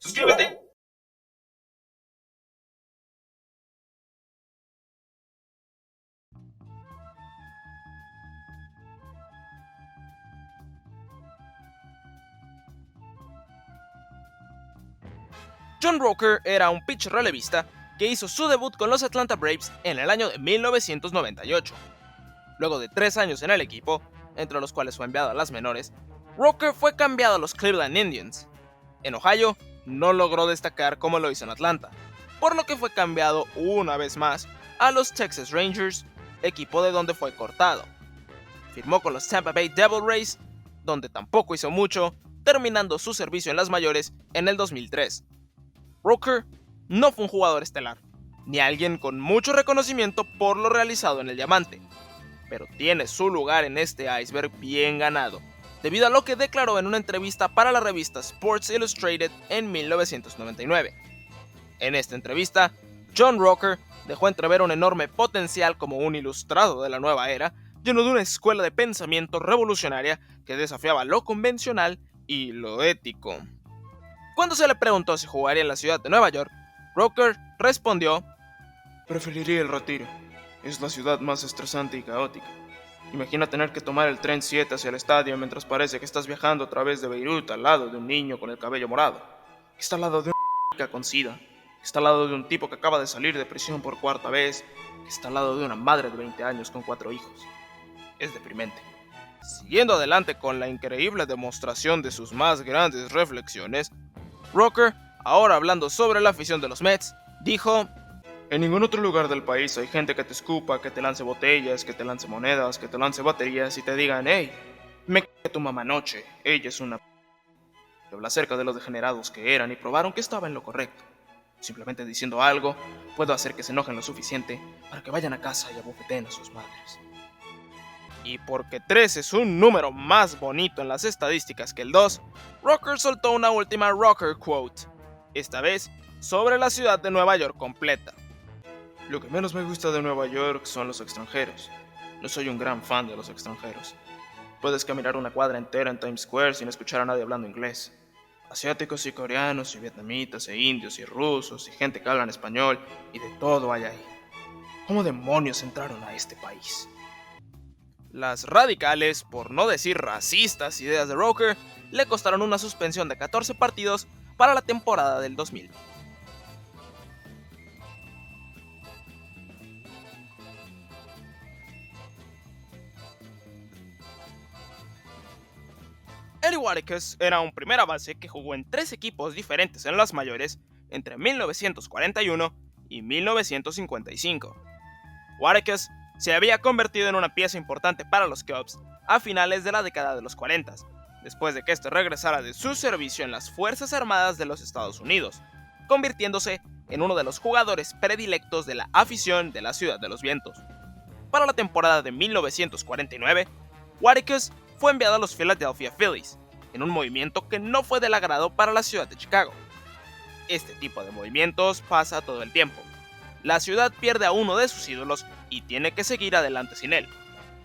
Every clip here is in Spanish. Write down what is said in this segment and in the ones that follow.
Suscríbete. John Roker era un pitcher relevista que hizo su debut con los Atlanta Braves en el año de 1998. Luego de 3 años en el equipo, entre los cuales fue enviado a las menores, Roker fue cambiado a los Cleveland Indians. En Ohio, no logró destacar como lo hizo en Atlanta, por lo que fue cambiado una vez más a los Texas Rangers, equipo de donde fue cortado. Firmó con los Tampa Bay Devil Rays, donde tampoco hizo mucho, terminando su servicio en las mayores en el 2003. Roker no fue un jugador estelar, ni alguien con mucho reconocimiento por lo realizado en el diamante, pero tiene su lugar en este iceberg bien ganado, debido a lo que declaró en una entrevista para la revista Sports Illustrated en 1999. En esta entrevista, John Roker dejó entrever un enorme potencial como un ilustrado de la nueva era, lleno de una escuela de pensamiento revolucionaria que desafiaba lo convencional y lo ético. Cuando se le preguntó si jugaría en la ciudad de Nueva York, Roker respondió: preferiría el retiro. Es la ciudad más estresante y caótica. Imagina tener que tomar el tren 7 hacia el estadio mientras parece que estás viajando a través de Beirut al lado de un niño con el cabello morado, que está al lado de una con sida, que está al lado de un tipo que acaba de salir de prisión por 4ª vez, que está al lado de una madre de 20 años con 4 hijos. Es deprimente. Siguiendo adelante con la increíble demostración de sus más grandes reflexiones, Roker, ahora hablando sobre la afición de los Mets, dijo: en ningún otro lugar del país hay gente que te escupa, que te lance botellas, que te lance monedas, que te lance baterías y te digan: hey, me c*** tu mamá anoche, ella es una p***. Y habla acerca de los degenerados que eran y probaron que estaba en lo correcto. Simplemente diciendo algo, puedo hacer que se enojen lo suficiente para que vayan a casa y abofeteen a sus madres. Y porque 3 es un número más bonito en las estadísticas que el 2, Roker soltó una última Roker quote, esta vez sobre la ciudad de Nueva York completa. Lo que menos me gusta de Nueva York son los extranjeros. No soy un gran fan de los extranjeros. Puedes caminar una cuadra entera en Times Square sin escuchar a nadie hablando inglés. Asiáticos y coreanos y vietnamitas e indios y rusos y gente que habla en español y de todo hay ahí. ¿Cómo demonios entraron a este país? Las radicales, por no decir racistas, ideas de Roker le costaron una suspensión de 14 partidos para la temporada del 2000. Eddie Wadekus era un primera base que jugó en 3 equipos diferentes en las mayores entre 1941 y 1955. Wadekus se había convertido en una pieza importante para los Cubs a finales de la década de los 40, después de que este regresara de su servicio en las Fuerzas Armadas de los Estados Unidos, convirtiéndose en uno de los jugadores predilectos de la afición de la Ciudad de los Vientos. Para la temporada de 1949, Wadekus fue enviado a los Philadelphia Phillies, en un movimiento que no fue del agrado para la ciudad de Chicago. Este tipo de movimientos pasa todo el tiempo. La ciudad pierde a uno de sus ídolos y tiene que seguir adelante sin él.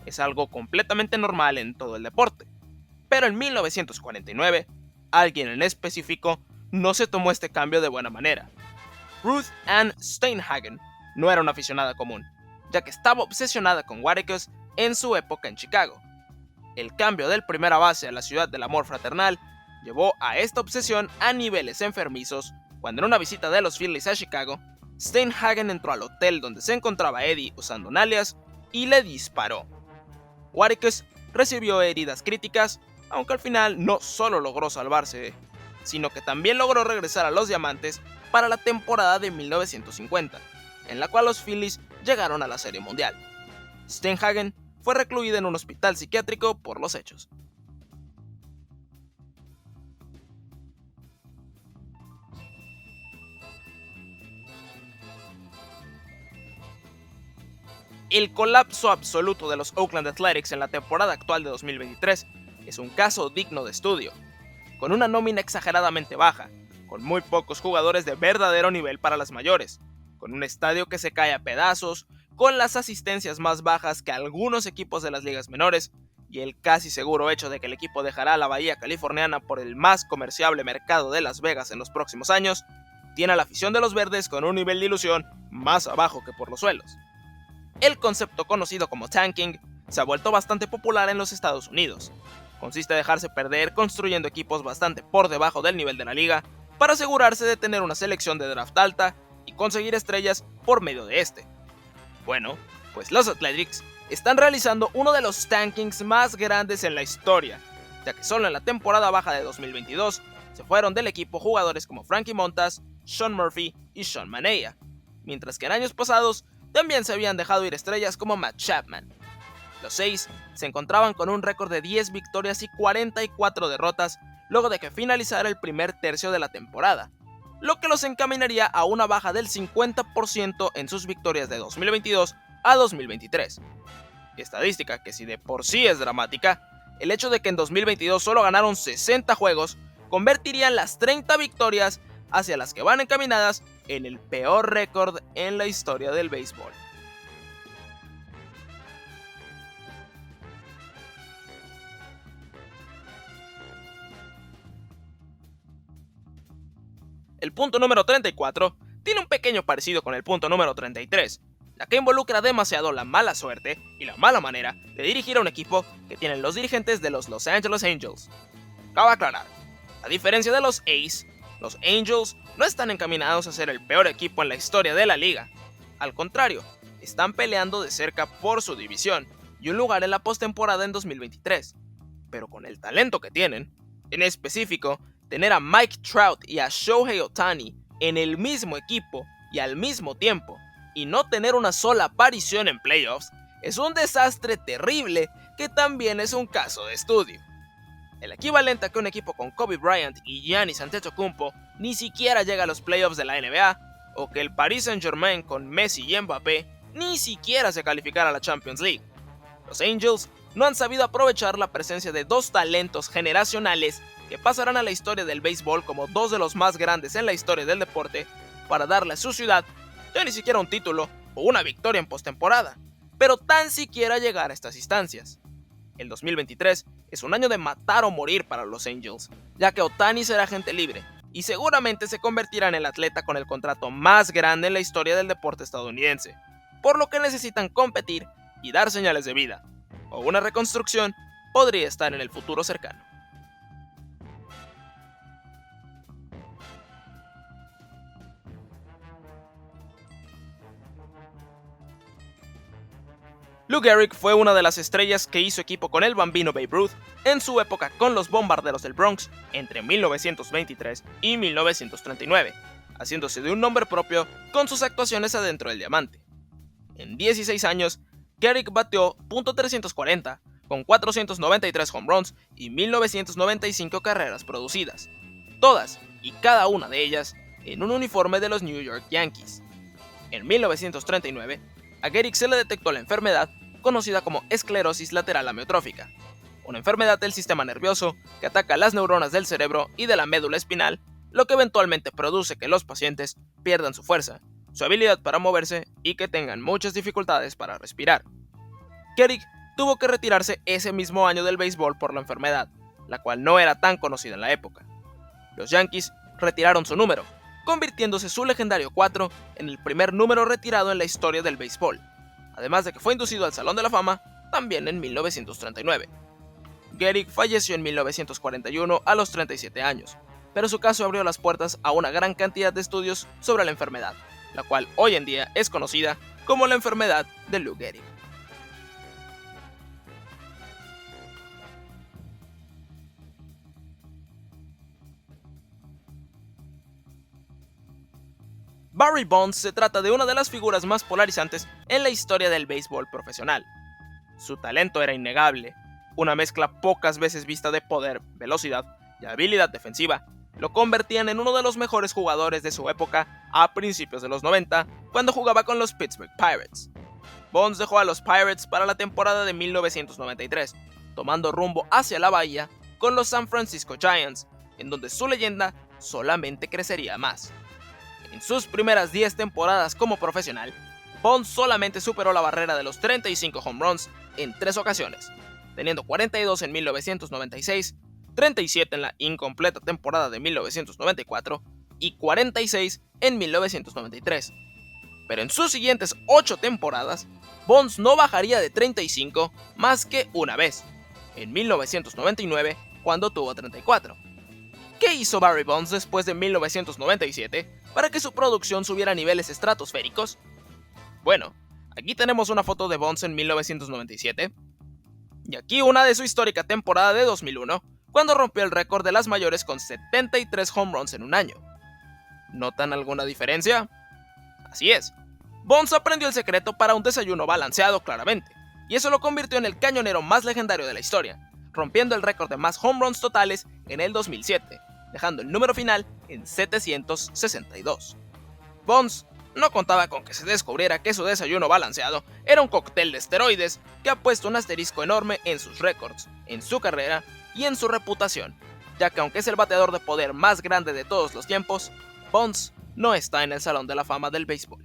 Es algo completamente normal en todo el deporte. Pero en 1949, alguien en específico no se tomó este cambio de buena manera. Ruth Ann Steinhagen no era una aficionada común, ya que estaba obsesionada con Wadekus en su época en Chicago. El cambio del primera base a la ciudad del amor fraternal llevó a esta obsesión a niveles enfermizos cuando en una visita de los Phillies a Chicago, Steinhagen entró al hotel donde se encontraba Eddie usando un alias y le disparó. Wadekus recibió heridas críticas, aunque al final no solo logró salvarse, sino que también logró regresar a los Diamantes para la temporada de 1950, en la cual los Phillies llegaron a la Serie Mundial. Steinhagen fue recluida en un hospital psiquiátrico por los hechos. El colapso absoluto de los Oakland Athletics en la temporada actual de 2023 es un caso digno de estudio. Con una nómina exageradamente baja, con muy pocos jugadores de verdadero nivel para las mayores, con un estadio que se cae a pedazos, con las asistencias más bajas que algunos equipos de las ligas menores y el casi seguro hecho de que el equipo dejará la bahía californiana por el más comerciable mercado de Las Vegas en los próximos años, tiene a la afición de los verdes con un nivel de ilusión más abajo que por los suelos. El concepto conocido como tanking se ha vuelto bastante popular en los Estados Unidos. Consiste en dejarse perder construyendo equipos bastante por debajo del nivel de la liga para asegurarse de tener una selección de draft alta y conseguir estrellas por medio de este. Bueno, pues los Athletics están realizando uno de los tankings más grandes en la historia, ya que solo en la temporada baja de 2022 se fueron del equipo jugadores como Frankie Montas, Sean Murphy y Sean Manaea, mientras que en años pasados también se habían dejado ir estrellas como Matt Chapman. Los A's se encontraban con un récord de 10 victorias y 44 derrotas luego de que finalizara el primer tercio de la temporada, lo que los encaminaría a una baja del 50% en sus victorias de 2022 a 2023. Estadística que, si de por sí es dramática, el hecho de que en 2022 solo ganaron 60 juegos convertiría las 30 victorias hacia las que van encaminadas en el peor récord en la historia del béisbol. El punto número 34 tiene un pequeño parecido con el punto número 33, ya que involucra demasiado la mala suerte y la mala manera de dirigir a un equipo que tienen los dirigentes de los Los Angeles Angels. Cabe aclarar, a diferencia de los A's, los Angels no están encaminados a ser el peor equipo en la historia de la liga. Al contrario, están peleando de cerca por su división y un lugar en la postemporada en 2023. Pero con el talento que tienen, en específico, tener a Mike Trout y a Shohei Ohtani en el mismo equipo y al mismo tiempo, y no tener una sola aparición en playoffs, es un desastre terrible que también es un caso de estudio. El equivalente a que un equipo con Kobe Bryant y Giannis Antetokounmpo ni siquiera llega a los playoffs de la NBA, o que el Paris Saint-Germain con Messi y Mbappé ni siquiera se calificara a la Champions League. Los Angels no han sabido aprovechar la presencia de dos talentos generacionales que pasarán a la historia del béisbol como dos de los más grandes en la historia del deporte para darle a su ciudad ya ni siquiera un título o una victoria en postemporada, pero tan siquiera llegar a estas instancias. El 2023 es un año de matar o morir para los Angels, ya que Ohtani será agente libre y seguramente se convertirá en el atleta con el contrato más grande en la historia del deporte estadounidense, por lo que necesitan competir y dar señales de vida, o una reconstrucción podría estar en el futuro cercano. Lou Gehrig fue una de las estrellas que hizo equipo con el bambino Babe Ruth en su época con los Bombarderos del Bronx entre 1923 y 1939, haciéndose de un nombre propio con sus actuaciones adentro del diamante. En 16 años, Gehrig batió .340 con 493 home runs y 1995 carreras producidas, todas y cada una de ellas en un uniforme de los New York Yankees. En 1939, a Gehrig se le detectó la enfermedad conocida como esclerosis lateral amiotrófica, una enfermedad del sistema nervioso que ataca las neuronas del cerebro y de la médula espinal, lo que eventualmente produce que los pacientes pierdan su fuerza, su habilidad para moverse y que tengan muchas dificultades para respirar. Gehrig tuvo que retirarse ese mismo año del béisbol por la enfermedad, la cual no era tan conocida en la época. Los Yankees retiraron su número, convirtiéndose su legendario 4 en el primer número retirado en la historia del béisbol, además de que fue inducido al Salón de la Fama también en 1939. Gehrig falleció en 1941 a los 37 años, pero su caso abrió las puertas a una gran cantidad de estudios sobre la enfermedad, la cual hoy en día es conocida como la enfermedad de Lou Gehrig. Barry Bonds se trata de una de las figuras más polarizantes en la historia del béisbol profesional. Su talento era innegable, una mezcla pocas veces vista de poder, velocidad y habilidad defensiva, lo convertían en uno de los mejores jugadores de su época a principios de los 90, cuando jugaba con los Pittsburgh Pirates. Bonds dejó a los Pirates para la temporada de 1993, tomando rumbo hacia la bahía con los San Francisco Giants, en donde su leyenda solamente crecería más. En sus primeras 10 temporadas como profesional, Bonds solamente superó la barrera de los 35 home runs en 3 ocasiones, teniendo 42 en 1996, 37 en la incompleta temporada de 1994 y 46 en 1993. Pero en sus siguientes 8 temporadas, Bonds no bajaría de 35 más que una vez, en 1999, cuando tuvo 34. ¿Qué hizo Barry Bonds después de 1997 para que su producción subiera a niveles estratosféricos? Bueno, aquí tenemos una foto de Bonds en 1997, y aquí una de su histórica temporada de 2001, cuando rompió el récord de las mayores con 73 home runs en un año. ¿Notan alguna diferencia? Así es, Bonds aprendió el secreto para un desayuno balanceado claramente, y eso lo convirtió en el cañonero más legendario de la historia, rompiendo el récord de más home runs totales en el 2007, dejando el número final en 762. Bonds no contaba con que se descubriera que su desayuno balanceado era un cóctel de esteroides que ha puesto un asterisco enorme en sus récords, en su carrera y en su reputación, ya que aunque es el bateador de poder más grande de todos los tiempos, Bonds no está en el Salón de la Fama del béisbol.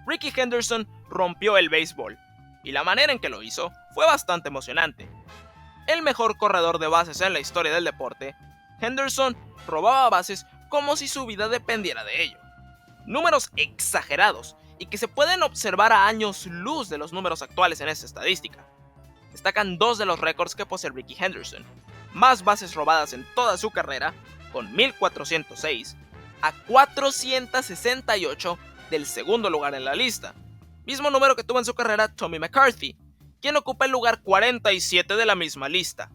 Rickey Henderson rompió el béisbol, y la manera en que lo hizo fue bastante emocionante. El mejor corredor de bases en la historia del deporte, Henderson robaba bases como si su vida dependiera de ello. Números exagerados y que se pueden observar a años luz de los números actuales en esta estadística. Destacan dos de los récords que posee Rickey Henderson: más bases robadas en toda su carrera, con 1406, a 468 del segundo lugar en la lista, mismo número que tuvo en su carrera Tommy McCarthy, quien ocupa el lugar 47 de la misma lista.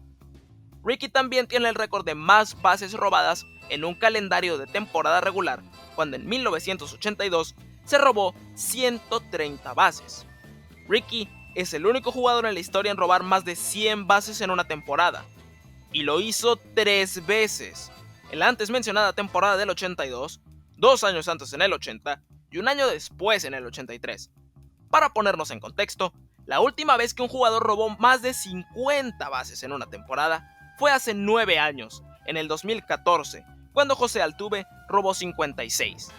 Rickey también tiene el récord de más bases robadas en un calendario de temporada regular, cuando en 1982 se robó 130 bases. Rickey es el único jugador en la historia en robar más de 100 bases en una temporada, y lo hizo 3 veces, en la antes mencionada temporada del 82, 2 años antes en el 80 y un año después en el 83. Para ponernos en contexto, la última vez que un jugador robó más de 50 bases en una temporada fue hace 9 años, en el 2014, cuando José Altuve robó 56.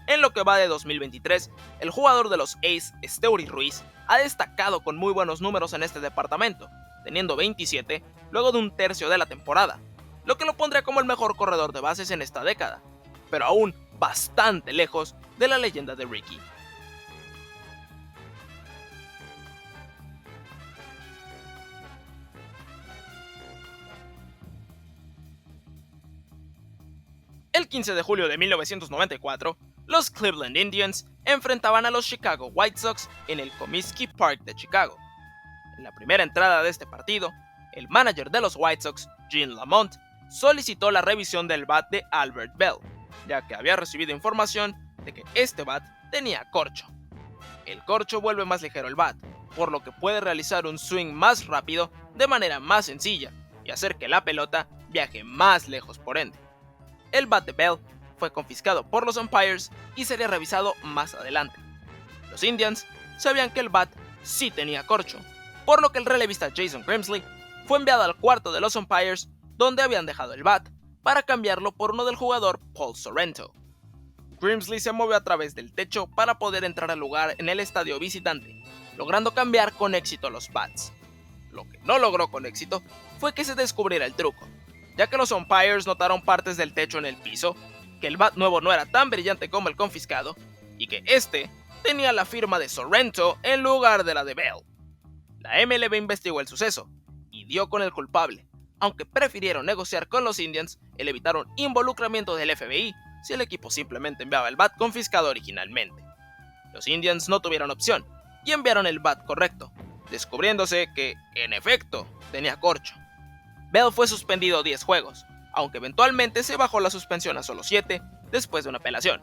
En lo que va de 2023, el jugador de los A's, Esteury Ruiz, ha destacado con muy buenos números en este departamento, teniendo 27 luego de un tercio de la temporada, lo que lo pondría como el mejor corredor de bases en esta década, pero aún bastante lejos de la leyenda de Rickey. El 15 de julio de 1994, los Cleveland Indians enfrentaban a los Chicago White Sox en el Comiskey Park de Chicago. En la primera entrada de este partido, el manager de los White Sox, Gene Lamont, solicitó la revisión del bat de Albert Bell, ya que había recibido información de que este bat tenía corcho. El corcho vuelve más ligero el bat, por lo que puede realizar un swing más rápido de manera más sencilla y hacer que la pelota viaje más lejos por ende. El bat de Bell fue confiscado por los umpires y sería revisado más adelante. Los Indians sabían que el bat sí tenía corcho, por lo que el relevista Jason Grimsley fue enviado al cuarto de los umpires donde habían dejado el bat para cambiarlo por uno del jugador Paul Sorrento. Grimsley se movió a través del techo para poder entrar al lugar en el estadio visitante, logrando cambiar con éxito los bats. Lo que no logró con éxito fue que se descubriera el truco, ya que los umpires notaron partes del techo en el piso, que el bat nuevo no era tan brillante como el confiscado, y que este tenía la firma de Sorrento en lugar de la de Bell. La MLB investigó el suceso y dio con el culpable, aunque prefirieron negociar con los Indians el evitar un involucramiento del FBI si el equipo simplemente enviaba el bat confiscado originalmente. Los Indians no tuvieron opción y enviaron el bat correcto, descubriéndose que, en efecto, tenía corcho. Bell fue suspendido 10 juegos, aunque eventualmente se bajó la suspensión a solo 7 después de una apelación.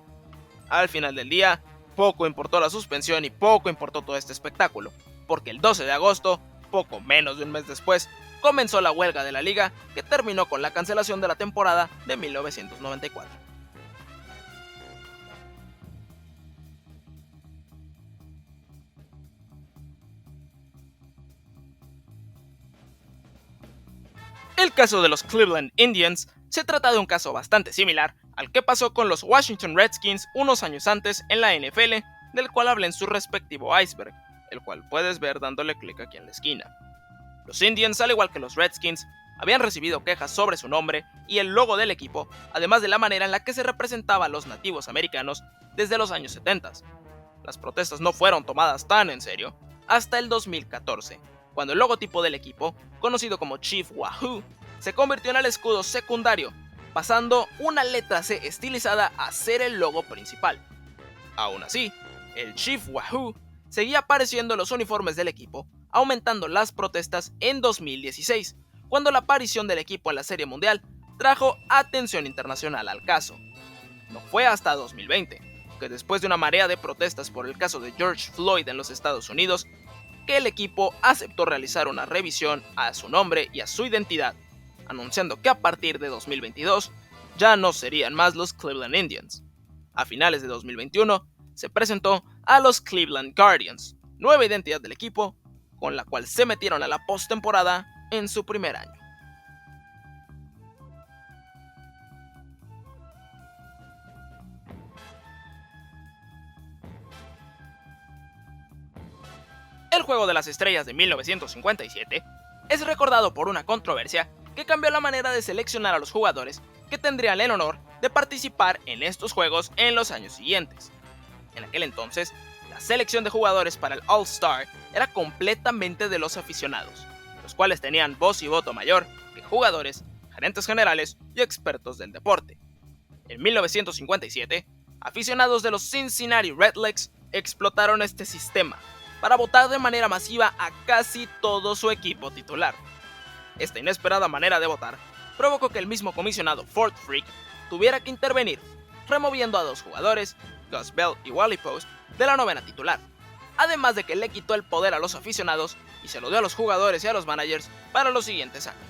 Al final del día, poco importó la suspensión y poco importó todo este espectáculo, porque el 12 de agosto, poco menos de un mes después, comenzó la huelga de la liga que terminó con la cancelación de la temporada de 1994. El caso de los Cleveland Indians se trata de un caso bastante similar al que pasó con los Washington Redskins unos años antes en la NFL, del cual hablé en su respectivo iceberg, el cual puedes ver dándole clic aquí en la esquina. Los Indians, al igual que los Redskins, habían recibido quejas sobre su nombre y el logo del equipo, además de la manera en la que se representaba a los nativos americanos desde los años 70. Las protestas no fueron tomadas tan en serio hasta el 2014, cuando el logotipo del equipo, conocido como Chief Wahoo, se convirtió en el escudo secundario, pasando una letra C estilizada a ser el logo principal. Aún así, el Chief Wahoo seguía apareciendo en los uniformes del equipo, aumentando las protestas en 2016, cuando la aparición del equipo en la Serie Mundial trajo atención internacional al caso. No fue hasta 2020, que después de una marea de protestas por el caso de George Floyd en los Estados Unidos, que el equipo aceptó realizar una revisión a su nombre y a su identidad, anunciando que a partir de 2022 ya no serían más los Cleveland Indians. A finales de 2021 se presentó a los Cleveland Guardians, nueva identidad del equipo, con la cual se metieron a la postemporada en su primer año. El Juego de las Estrellas de 1957 es recordado por una controversia que cambió la manera de seleccionar a los jugadores que tendrían el honor de participar en estos juegos en los años siguientes. En aquel entonces, la selección de jugadores para el All-Star era completamente de los aficionados, los cuales tenían voz y voto mayor que jugadores, gerentes generales y expertos del deporte. En 1957, aficionados de los Cincinnati Redlegs explotaron este sistema para votar de manera masiva a casi todo su equipo titular. Esta inesperada manera de votar provocó que el mismo comisionado Ford Frick tuviera que intervenir, removiendo a 2 jugadores, Gus Bell y Wally Post, de la novena titular, además de que le quitó el poder a los aficionados y se lo dio a los jugadores y a los managers para los siguientes años.